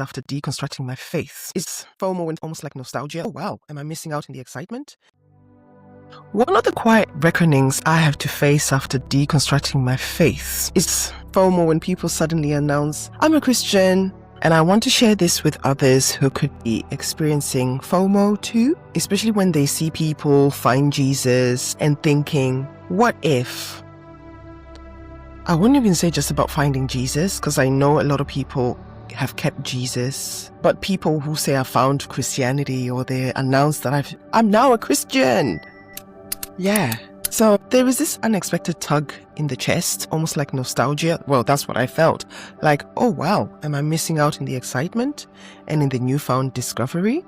after deconstructing my faith. Is FOMO and almost like nostalgia? Oh wow, am I missing out in the excitement? One of the quiet reckonings I have to face after deconstructing my faith is FOMO when people suddenly announce, I'm a Christian, and I want to share this with others who could be experiencing FOMO too, especially when they see people find Jesus and thinking, what if? I wouldn't even say just about finding Jesus, because I know a lot of people have kept Jesus, but people who say I found Christianity or they announce that I'm now a Christian. Yeah. So there is this unexpected tug in the chest, almost like nostalgia. Well, that's what I felt. Like, oh wow, am I missing out in the excitement and in the newfound discovery?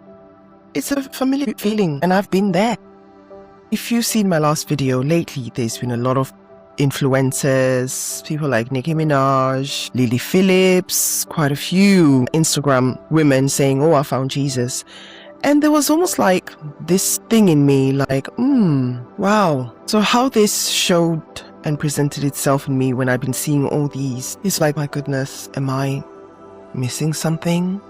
It's a familiar feeling, and I've been there. If you've seen my last video lately, there's been a lot of influencers, people like Nicki Minaj, Lily Phillips, quite a few Instagram women saying, oh, I found Jesus. And there was almost like this thing in me like, wow. So how this showed and presented itself in me when I've been seeing all these, it's like, my goodness, am I missing something?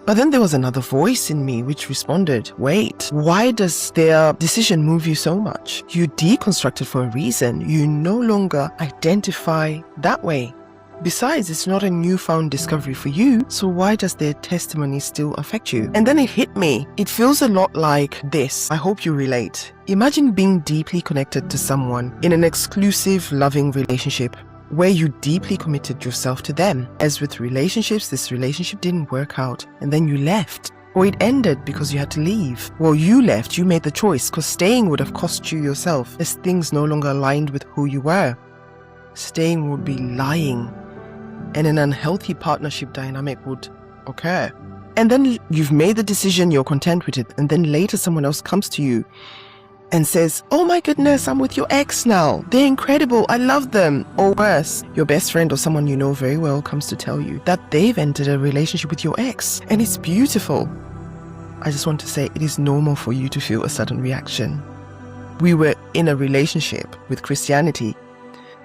But then there was another voice in me which responded, wait, why does their decision move you so much? You deconstructed for a reason. You no longer identify that way. Besides, it's not a newfound discovery for you, so why does their testimony still affect you? And then it hit me. It feels a lot like this. I hope you relate. Imagine being deeply connected to someone in an exclusive, loving relationship where you deeply committed yourself to them. As with relationships, this relationship didn't work out, and then you left. Or it ended because you had to leave. Well, you left, you made the choice, because staying would have cost you yourself, as things no longer aligned with who you were. Staying would be lying, and an unhealthy partnership dynamic would occur. And then you've made the decision, you're content with it, and then later someone else comes to you and says, oh my goodness, I'm with your ex now. They're incredible, I love them. Or worse, your best friend or someone you know very well comes to tell you that they've entered a relationship with your ex, and it's beautiful. I just want to say it is normal for you to feel a sudden reaction. We were in a relationship with Christianity,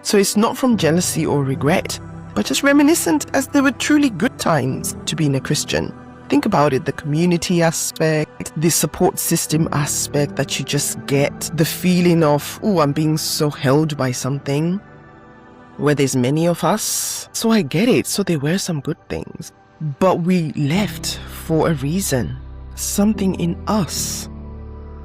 so it's not from jealousy or regret, but just reminiscent, as there were truly good times to being a Christian. Think about it, the community aspect, the support system aspect that you just get, the feeling of, oh, I'm being so held by something, where there's many of us. So I get it, so there were some good things. But we left for a reason. Something in us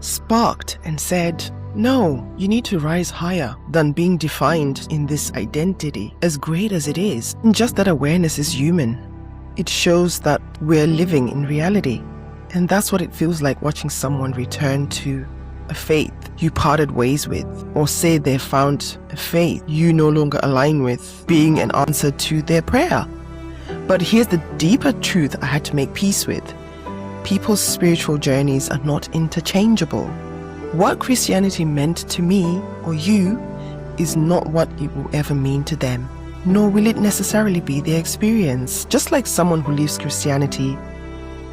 sparked and said, no, you need to rise higher than being defined in this identity, as great as it is. And just that awareness is human. It shows that we're living in reality. And that's what it feels like watching someone return to a faith you parted ways with, or say they found a faith you no longer align with being an answer to their prayer. But here's the deeper truth I had to make peace with. People's spiritual journeys are not interchangeable. What Christianity meant to me or you is not what it will ever mean to them, nor will it necessarily be their experience. Just like someone who leaves Christianity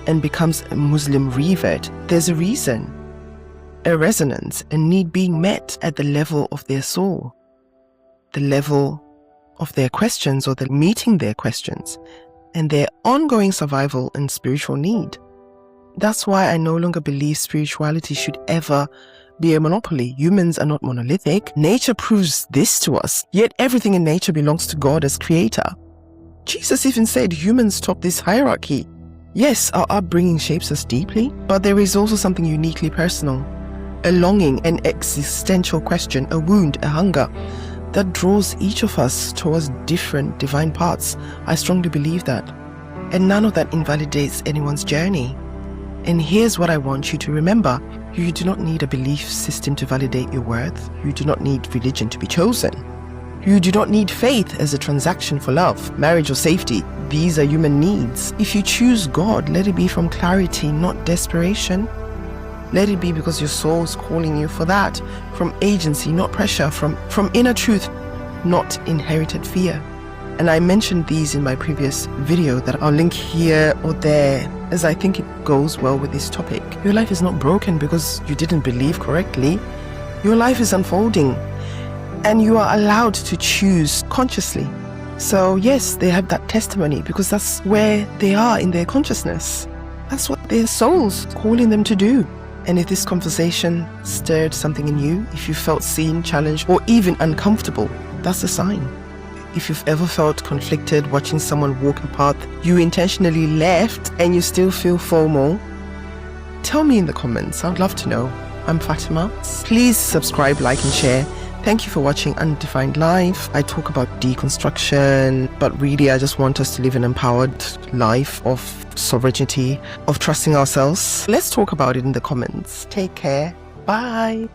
and becomes a Muslim revert, there's a reason, a resonance, a need being met at the level of their soul, the level of their questions, or the meeting their questions, and their ongoing survival and spiritual need. That's why I no longer believe spirituality should ever be a monopoly. Humans are not monolithic. Nature proves this to us, yet everything in nature belongs to God as creator. Jesus even said humans top this hierarchy. Yes, our upbringing shapes us deeply, but there is also something uniquely personal, a longing, an existential question, a wound, a hunger that draws each of us towards different divine paths. I strongly believe that. And none of that invalidates anyone's journey. And here's what I want you to remember. You do not need a belief system to validate your worth. You do not need religion to be chosen. You do not need faith as a transaction for love, marriage, or safety. These are human needs. If you choose God, let it be from clarity, not desperation. Let it be because your soul is calling you for that. From agency, not pressure. From inner truth, not inherited fear. And I mentioned these in my previous video that I'll link here or there, as I think it goes well with this topic. Your life is not broken because you didn't believe correctly. Your life is unfolding, and you are allowed to choose consciously So yes, they have that testimony because that's where they are in their consciousness. That's what their soul's calling them to do. And if this conversation stirred something in you, if you felt seen, challenged, or even uncomfortable, that's a sign. If you've ever felt conflicted watching someone walk a path you intentionally left and you still feel FOMO, tell me in the comments. I'd love to know. I'm Fatima. Please subscribe, like, and share. Thank you for watching Undefined Life. I talk about deconstruction, but really I just want us to live an empowered life of sovereignty, of trusting ourselves. Let's talk about it in the comments. Take care. Bye.